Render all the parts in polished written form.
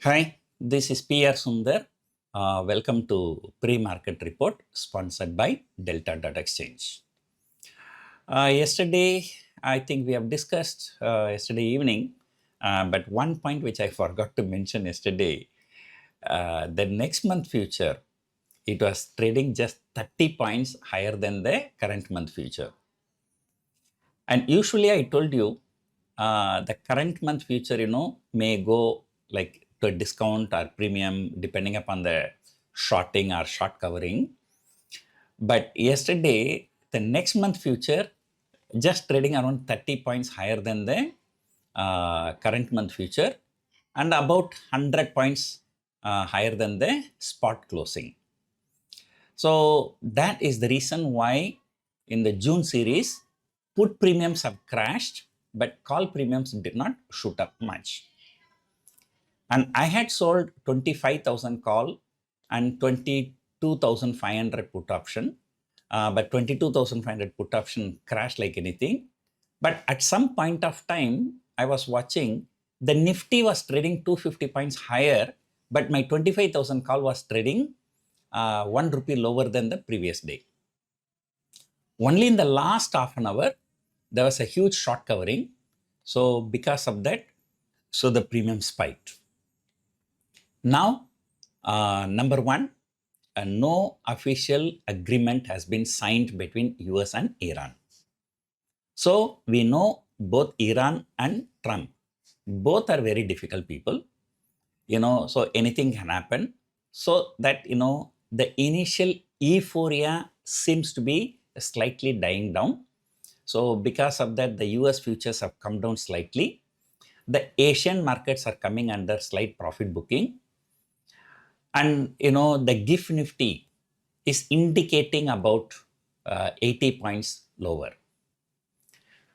Hi, this is PR Sundar. Welcome to Pre-Market Report sponsored by Delta Dot Exchange. Yesterday, I think we have discussed yesterday evening, but one point which I forgot to mention yesterday, the next month future, it was trading just 30 points higher than the current month future. And usually I told you, the current month future, may go like to a discount or premium depending upon the shorting or short covering. But yesterday, the next month future just trading around 30 points higher than the current month future and about 100 points higher than the spot closing. So that is the reason why in the June series, put premiums have crashed, but call premiums did not shoot up much. And I had sold 25,000 call and 22,500 put option. But 22,500 put option crashed like anything. But at some point of time, I was watching the Nifty was trading 250 points higher, but my 25,000 call was trading 1 rupee lower than the previous day. Only in the last half an hour, there was a huge short covering. So because of that, so the premium spiked. Now, number one, no official agreement has been signed between US and Iran. So we know both Iran and Trump, both are very difficult people, so anything can happen. So that, the initial euphoria seems to be slightly dying down. So because of that, the US futures have come down slightly. The Asian markets are coming under slight profit booking. And, the GIF Nifty is indicating about 80 points lower.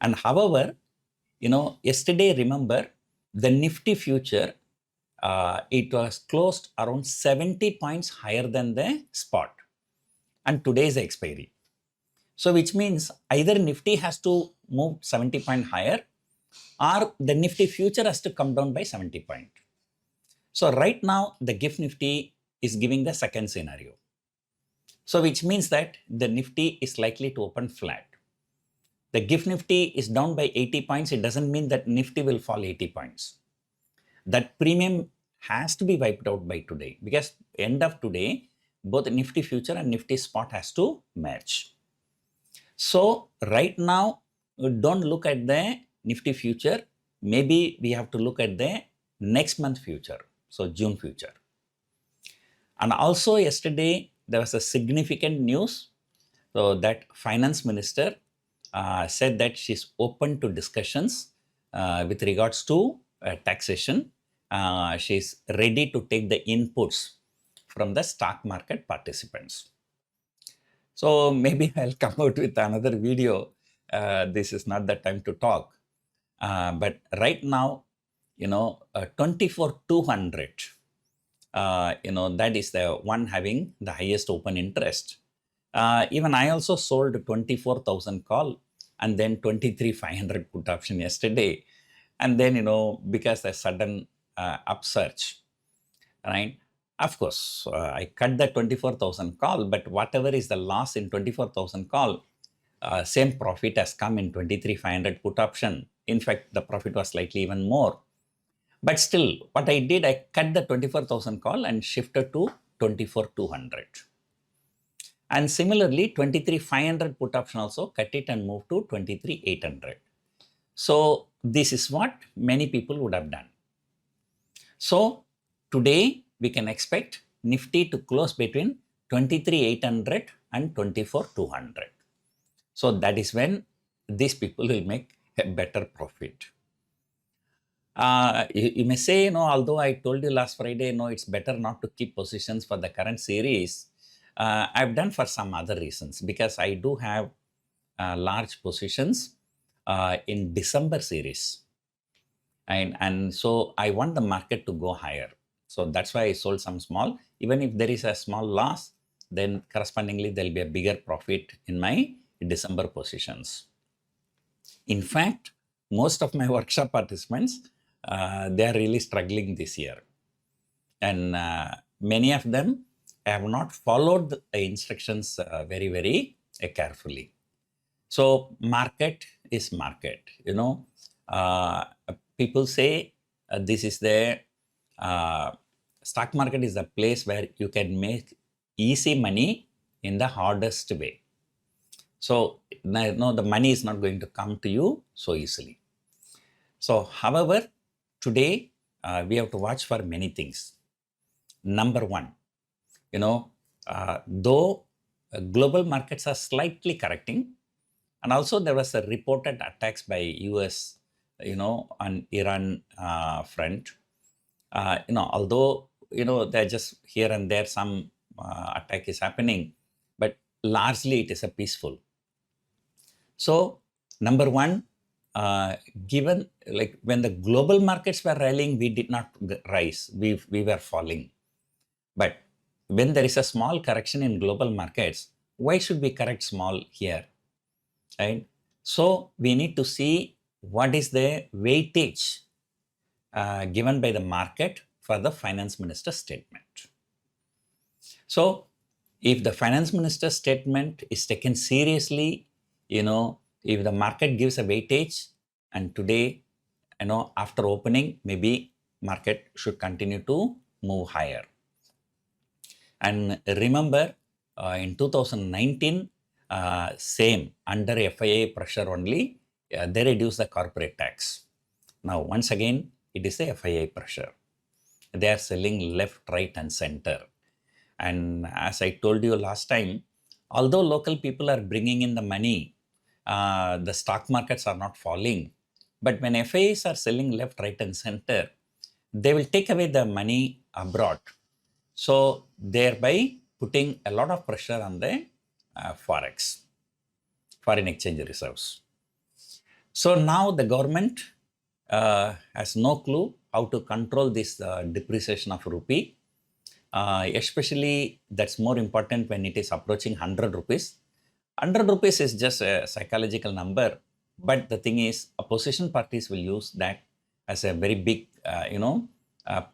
And however, yesterday, remember, the Nifty future, it was closed around 70 points higher than the spot. And today is the expiry. So which means either Nifty has to move 70 points higher or the Nifty future has to come down by 70 points. So right now, the GIF Nifty is giving the second scenario. So which means that the Nifty is likely to open flat. The GIF Nifty is down by 80 points. It doesn't mean that Nifty will fall 80 points. That premium has to be wiped out by today because end of today, both Nifty future and Nifty spot has to match. So right now, don't look at the Nifty future. Maybe we have to look at the next month future. So June future. And also yesterday, there was a significant news. So that finance minister said that she's open to discussions with regards to taxation. She's ready to take the inputs from the stock market participants. So maybe I'll come out with another video. This is not the time to talk. But right now, 24,200, that is the one having the highest open interest. Even I also sold 24,000 call and then 23,500 put option yesterday. And then, because the sudden upsurge, right? Of course, I cut the 24,000 call, but whatever is the loss in 24,000 call, same profit has come in 23,500 put option. In fact, the profit was slightly even more. But still, what I did, I cut the 24,000 call and shifted to 24,200. And similarly, 23,500 put option also cut it and moved to 23,800. So this is what many people would have done. So today we can expect Nifty to close between 23,800 and 24,200. So that is when these people will make a better profit. You may say, although I told you last Friday, it's better not to keep positions for the current series. I've done for some other reasons because I do have large positions in December series. And so I want the market to go higher. So that's why I sold some small. Even if there is a small loss, then correspondingly there'll be a bigger profit in my December positions. In fact, most of my workshop participants, they are really struggling this year. and many of them have not followed the instructions very, very carefully. So market is market. Uh, People say this is the uh, stock market is the place where you can make easy money in the hardest way. So no, the money is not going to come to you so easily. So, however, today we have to watch for many things. Number one, though global markets are slightly correcting, and also there was a reported attacks by US, on Iran front. Although they're just here and there some attack is happening, but largely it is a peaceful. So, number one, given like when the global markets were rallying, we did not rise, we were falling. But when there is a small correction in global markets, why should we correct small here? Right? So, we need to see what is the weightage given by the market for the finance minister's statement. So, if the finance minister's statement is taken seriously, if the market gives a weightage, and today, after opening, maybe market should continue to move higher. And remember, in 2019, same under FIA pressure only, they reduced the corporate tax. Now, once again, it is a FIA pressure. They are selling left, right, and center. And as I told you last time, although local people are bringing in the money, the stock markets are not falling. But when FIAs are selling left, right, and center, they will take away the money abroad. So, thereby putting a lot of pressure on the forex, foreign exchange reserves. So, now the government has no clue how to control this depreciation of rupee. Especially that's more important when it is approaching 100 rupees. 100 rupees is just a psychological number, but the thing is opposition parties will use that as a very big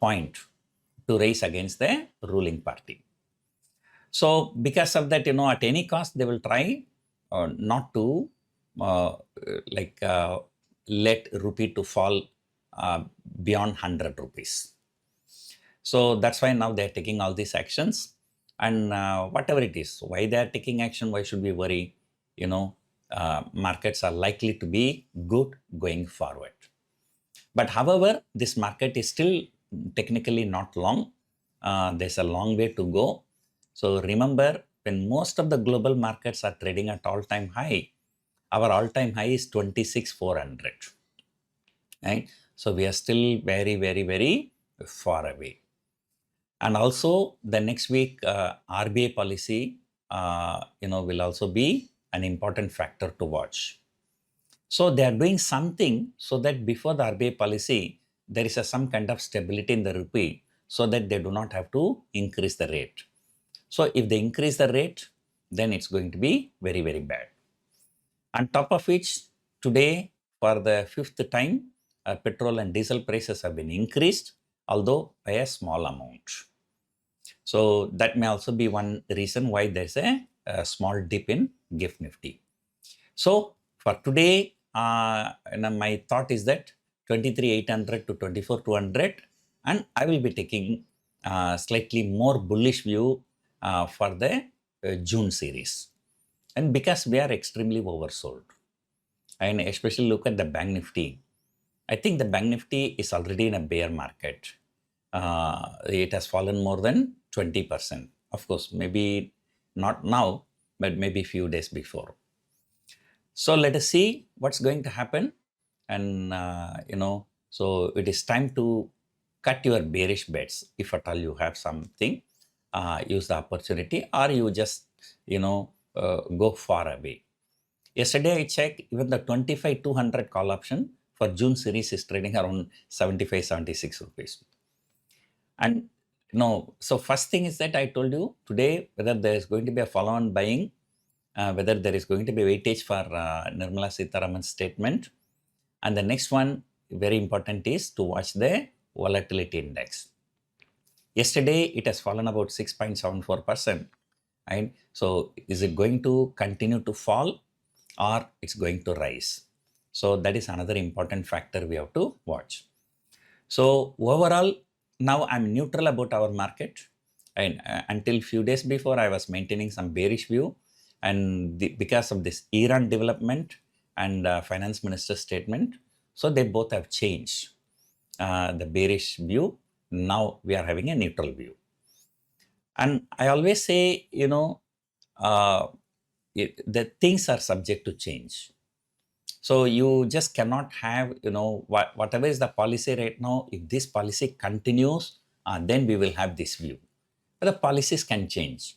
point to raise against the ruling party. So because of that, at any cost they will try not to let rupee to fall beyond 100 rupees. So that's why now they're taking all these actions, and whatever it is, why they're taking action, why should we worry? Markets are likely to be good going forward. But however, this market is still technically not long. There's a long way to go. So remember, when most of the global markets are trading at all-time high, our all-time high is 26,400. Right? So we are still very, very, very far away. And also the next week RBI policy, will also be an important factor to watch. So they are doing something so that before the RBI policy, there is some kind of stability in the rupee so that they do not have to increase the rate. So if they increase the rate, then it's going to be very, very bad. On top of which, today, for the fifth time, petrol and diesel prices have been increased, although by a small amount. So that may also be one reason why there's a small dip in GIFT Nifty. So for today, my thought is that 23,800 to 24,200, and I will be taking slightly more bullish view for the June series. And because we are extremely oversold, and especially look at the Bank Nifty, I think the Bank Nifty is already in a bear market. It has fallen more than 20%. Of course, maybe not now, but maybe a few days before. So let us see what's going to happen. And, so it is time to cut your bearish bets. If at all you have something, use the opportunity, or you just, go far away. Yesterday I checked, even the 25,200 call option for June series is trading around 75, 76 rupees. And so first thing is that I told you today whether there is going to be a follow-on buying, whether there is going to be weightage for Nirmala Sitharaman's statement. And the next one, very important, is to watch the volatility index. Yesterday, it has fallen about 6.74%. Right? So is it going to continue to fall or it's going to rise? So that is another important factor we have to watch. So overall, now I'm neutral about our market. And until few days before, I was maintaining some bearish view. And because of this Iran development and finance minister statement, so they both have changed the bearish view. Now we are having a neutral view. And I always say, uh, the things are subject to change. So you just cannot have, whatever is the policy right now, if this policy continues, then we will have this view. But the policies can change.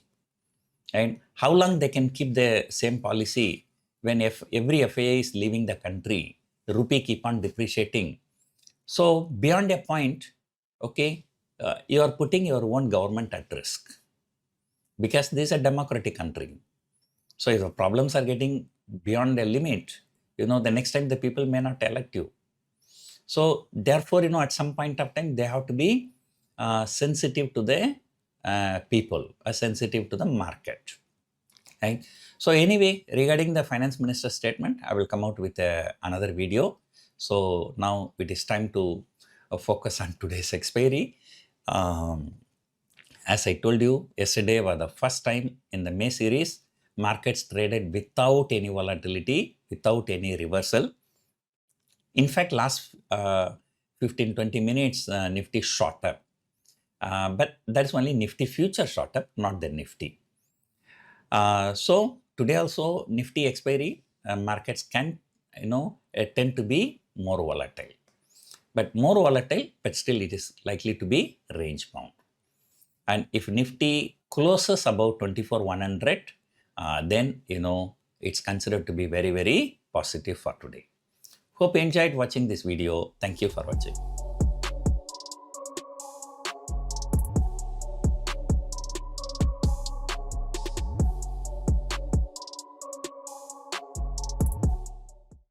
And how long they can keep the same policy when if every FII is leaving the country, the rupee keep on depreciating. So beyond a point, okay, you are putting your own government at risk because this is a democratic country. So if the problems are getting beyond a limit, the next time the people may not elect you. So therefore, at some point of time, they have to be sensitive to the people, sensitive to the market. Right? So anyway, regarding the finance minister's statement, I will come out with another video. So now it is time to focus on today's expiry. As I told you, yesterday was the first time in the May series, markets traded without any volatility, without any reversal. In fact, last 15-20 minutes, Nifty shot up. But that's only Nifty future shot up, not the Nifty. So today also Nifty expiry, markets can, tend to be more volatile. But more volatile, but still it is likely to be range bound. And if Nifty closes above 24,100, then, it's considered to be very, very positive for today. Hope you enjoyed watching this video. Thank you for watching.